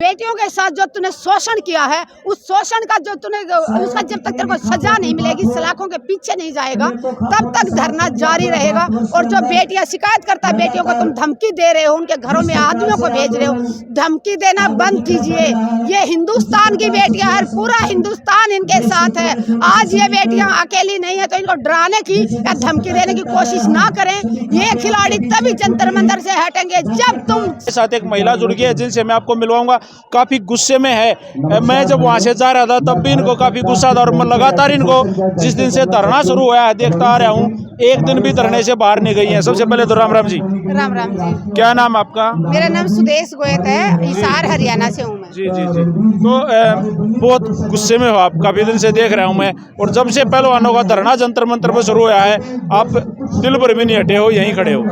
बेटियों के साथ जो तूने शोषण किया है, उस शोषण का जो तूने उसका जब तक तेरे को सजा नहीं मिलेगी, सलाखों के पीछे नहीं जाएगा, तब तक धरना जारी रहेगा। और जो बेटियां शिकायत करता है, बेटियों को तुम धमकी दे रहे हो, उनके घरों में आदमियों को भेज रहे हो, धमकी देना बंद कीजिए। ये हिंदुस्तान की बेटियां है, पूरा हिंदुस्तान इनके साथ है। आज ये बेटियां अकेली नहीं है, तो इनको डराने की या धमकी देने की कोशिश ना करें। ये खिलाड़ी तभी जंतर मंतर से हटेंगे जब तुम साथ एक महिला जुड़ गई है जिनसे मैं आपको मिलवाऊंगा। काफी गुस्से में है। मैं जब वहां से जा रहा था तब भी इनको काफी गुस्सा था और लगातार इनको जिस दिन से धरना शुरू हुआ है देखता आ रहा हूँ, एक दिन भी धरने से बाहर नहीं गई है। सबसे पहले तो राम राम जी। राम राम जी। क्या नाम आपका? मेरा नाम सुदेश गोयत है, हिसार हरियाणा से हूँ मैं। जी जी जी। तो बहुत गुस्से में हो आप, काफी दिन से देख रहा हूँ मैं। और जब से पहलवानों का धरना जंतर मंतर पर शुरू हुआ है, आप दिल भर भी नहीं हटे हो, यहीं खड़े हो।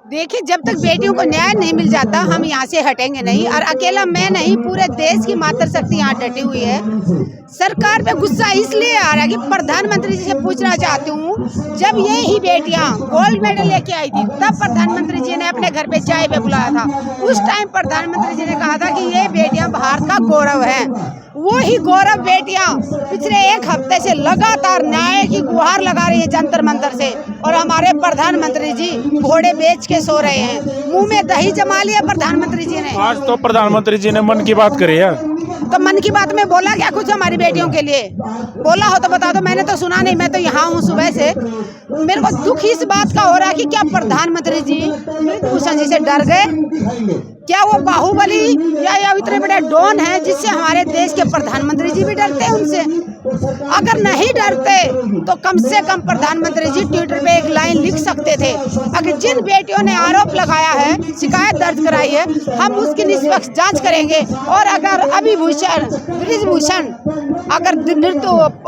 देखिए, जब तक बेटियों को न्याय नहीं मिल जाता हम यहाँ से हटेंगे नहीं। और अकेला मैं नहीं, पूरे देश की मातृशक्ति यहाँ डटी हुई है। सरकार पे गुस्सा इसलिए आ रहा है कि प्रधानमंत्री जी से पूछना चाहती हूँ, जब ये ही बेटियाँ गोल्ड मेडल लेके आई थी तब प्रधानमंत्री जी ने अपने घर पे चाय पे बुलाया था। उस टाइम प्रधानमंत्री जी ने कहा था कि ये बेटियाँ भारत का गौरव है। वो ही गौरव बेटियां पिछले एक हफ्ते से लगातार न्याय की गुहार लगा रही है जंतर मंतर से। और हमारे प्रधानमंत्री जी घोड़े बेच के सो रहे हैं, मुंह में दही जमा लिया प्रधानमंत्री जी ने। आज तो प्रधानमंत्री जी ने मन की बात करी है, तो मन की बात में बोला क्या कुछ हमारी बेटियों के लिए? बोला हो तो बता दो, मैंने तो सुना नहीं। मैं तो यहाँ हूँ सुबह से। मेरे को दुख इस बात का हो रहा है कि क्या प्रधानमंत्री जी मृत्युभूषण जी से डर गए? क्या वो बाहुबली या इतने बड़े डॉन हैं जिससे हमारे देश के प्रधानमंत्री जी भी डरते हैं उनसे? अगर नहीं डरते तो कम से कम प्रधानमंत्री जी ट्विटर पे एक लाइन लिख सकते थे। अगर जिन बेटियों ने आरोप लगाया है, शिकायत दर्ज कराई है, हम उसकी निष्पक्ष जांच करेंगे। और अगर अभिभूषण ब्रिजभूषण अगर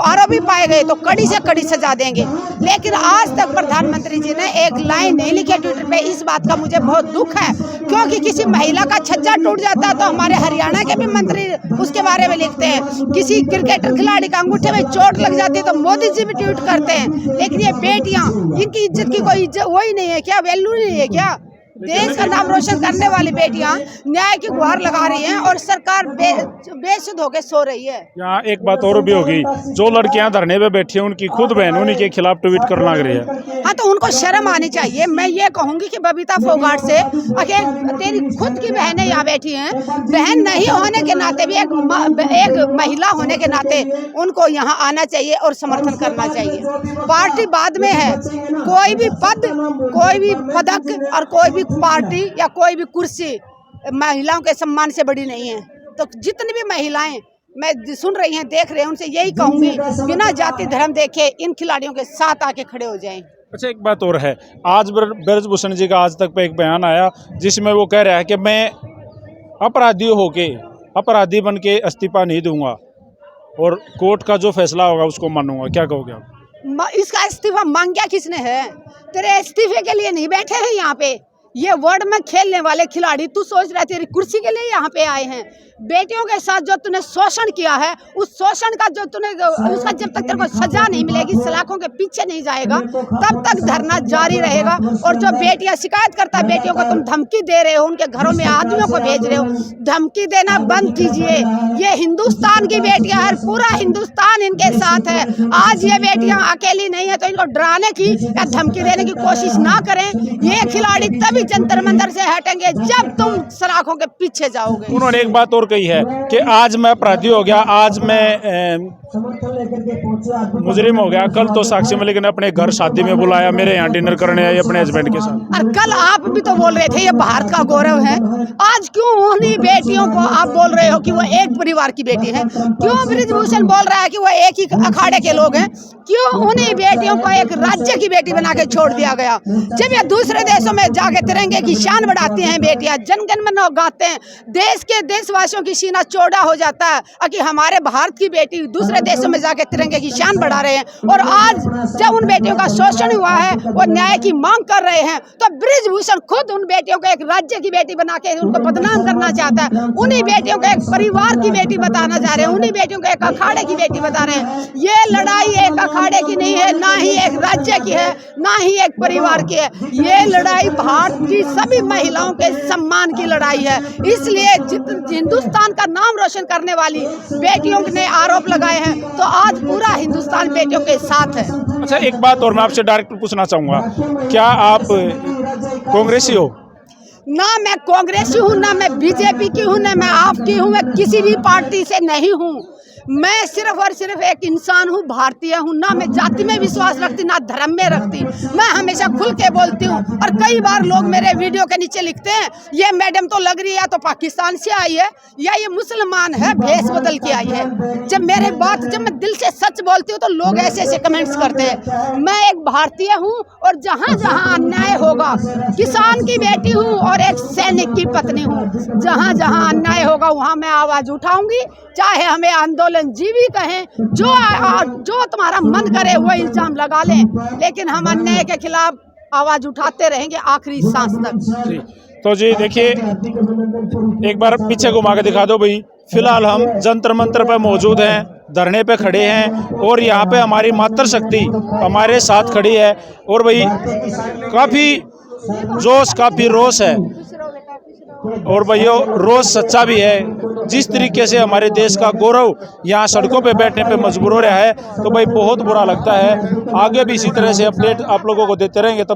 आरोपी पाए गए तो कड़ी से कड़ी सजा देंगे। लेकिन आज तक प्रधानमंत्री जी ने एक लाइन नहीं लिखी ट्विटर पे। इस बात का मुझे बहुत दुख है, क्योंकि किसी महिला का छज्जा टूट जाता है तो हमारे हरियाणा के भी मंत्री उसके बारे में लिखते हैं। किसी क्रिकेटर खिलाड़ी का अंगूठे में चोट लग जाती है तो मोदी जी भी ट्वीट करते हैं। लेकिन ये बेटियां, इनकी इज्जत की कोई इज्जत वही नहीं है क्या? वैल्यू नहीं है क्या? देश का नाम रोशन करने वाली बेटियां न्याय की गुहार लगा रही हैं और सरकार बेसुध होकर सो रही है। यहाँ एक बात और भी होगी, जो लड़कियां धरने पे बैठी हैं उनकी खुद बहन उन्हीं के खिलाफ ट्वीट करना लग रही है। हाँ, तो उनको शर्म आनी चाहिए। मैं ये कहूंगी कि बबीता फोगाट से, अगर तेरी खुद की बहनें यहाँ बैठी हैं, बहन नहीं होने के नाते भी एक महिला होने के नाते उनको यहाँ आना चाहिए और समर्थन करना चाहिए। पार्टी बाद में है, कोई भी पद, कोई भी पदक और कोई भी पार्टी या कोई भी कुर्सी महिलाओं के सम्मान से बड़ी नहीं है। तो जितनी भी महिलाएं मैं सुन रही हैं, देख रहे हैं, उनसे यही कहूंगी, बिना जाति धर्म देखे इन खिलाड़ियों के साथ आके खड़े हो जाएं। अच्छा, एक बात और है, आज ब्रिजभूषण जी का आज तक पे एक बयान आया जिसमें वो कह रहा है कि मैं अपराधी होके अपराधी बन के इस्तीफा नहीं दूंगा और कोर्ट का जो फैसला होगा उसको मानूंगा। क्या कहोगे आप? इसका इस्तीफा मांगा किसने है? तेरे इस्तीफे के लिए नहीं बैठे हैं यहाँ पे ये वर्ड में खेलने वाले खिलाड़ी। तू सोच रहा तेरी कुर्सी के लिए यहाँ पे आए हैं। बेटियों के साथ जो तूने शोषण किया है, उस शोषण का जो तूने उसका जब तक तेरे को सजा नहीं मिलेगी, सलाखों के पीछे नहीं जाएगा, तब तक धरना जारी रहेगा। और जो बेटियां शिकायत करता है, बेटियों को तुम धमकी दे रहे हो, उनके घरों में आदमियों को भेज रहे हो, धमकी देना बंद कीजिए। ये हिंदुस्तान की बेटियां है, पूरा हिंदुस्तान इनके साथ है। आज ये बेटियां अकेली नहीं है, तो इनको डराने की या धमकी देने की कोशिश ना करें। ये खिलाड़ी तभी जंतर मंतर से हटेंगे जब तुम सलाखों के पीछे जाओगे। उन्होंने एक बात और कही है कि आज मैं अपराधी हो गया, आज मैं मुजरिम हो गया, कल तो साक्षी मलिक ने अपने घर शादी में बुलाया, मेरे यहाँ डिनर करने आई अपने हस्बैंड के साथ। और कल आप भी तो बोल रहे थे ये भारत का गौरव है। आज क्यों उन्हीं बेटियों को आप बोल रहे हो कि वो एक परिवार की बेटी है? क्यों ब्रिजभूषण बोल रहा है कि वो एक ही अखाड़े के लोग हैं? क्यों उन्हीं बेटियों को एक राज्य की बेटी बना के छोड़ दिया गया? जब ये दूसरे देशों में जाके तिरंगे की शान बढ़ाती हैं बेटियां, जनगण मन गाते हैं, देश के देशवासियों की सीना चौड़ा हो जाता है कि हमारे भारत की बेटी दूसरे देशों में जाके तिरंगे की शान बढ़ा रहे हैं। और आज जब उन बेटियों का शोषण हुआ है, वो न्याय की मांग कर रहे हैं, तो ब्रिजभूषण खुद उन बेटियों को एक राज्य की बेटी बना के उनको बदनाम करना चाहता है। उन्हीं बेटियों को एक परिवार की बेटी बताना चाह रहे हैं, उन्हीं बेटियों को एक अखाड़े की बेटी बता रहे हैं। ये लड़ाई एक अखाड़े की नहीं है, ना ही एक राज्य की है, ना ही एक परिवार की है। ये लड़ाई भारत की सभी महिलाओं के सम्मान की लड़ाई है। इसलिए हिंदुस्तान का नाम रोशन करने वाली बेटियों ने आरोप लगाए हैं, तो आज पूरा हिंदुस्तान बेटियों के साथ है। अच्छा, एक बात और मैं आपसे डायरेक्ट पूछना चाहूँगा, क्या आप कांग्रेसी हो? ना मैं कांग्रेसी हूँ, ना मैं बीजेपी की हूँ, ना मैं आपकी हूँ, मैं किसी भी पार्टी से नहीं हूँ। मैं सिर्फ और सिर्फ एक इंसान हूँ, भारतीय हूँ। ना मैं जाति में विश्वास रखती, ना धर्म में रखती। मैं हमेशा खुल के बोलती हूँ। और कई बार लोग मेरे वीडियो के नीचे लिखते हैं, ये मैडम तो लग रही है या तो पाकिस्तान से आई है या ये मुसलमान है, भेष बदल के आई है। जब मैं दिल से सच बोलती हूँ तो लोग ऐसे ऐसे कमेंट्स करते हैं। मैं एक भारतीय हूँ और जहाँ जहाँ अन्याय होगा, किसान की बेटी हूँ और एक सैनिक की पत्नी हूँ, जहाँ जहाँ अन्याय होगा वहाँ मैं आवाज़ उठाऊंगी। चाहे हमें आंदोलन जीवी कहें, जो तुम्हारा मन करे वो इल्जाम लगा लें, लेकिन हम अन्याय के खिलाफ आवाज़ उठाते रहेंगे आखिरी सांस तक। तो जी देखिए, एक बार पीछे घुमा के दिखा दो भाई। फिलहाल हम जंतर मंतर पे मौजूद हैं, धरने पे खड़े हैं और यहाँ पे हमारी मातृशक्ति हमारे साथ खड़ी है। और भाई काफ़ी जोश, काफ़ी रोष है और भैया रोज सच्चा भी है। जिस तरीके से हमारे देश का गौरव यहाँ सड़कों पे बैठने पे मजबूर हो रहा है, तो भाई बहुत बुरा लगता है। आगे भी इसी तरह से अपडेट आप लोगों को देते रहेंगे। तो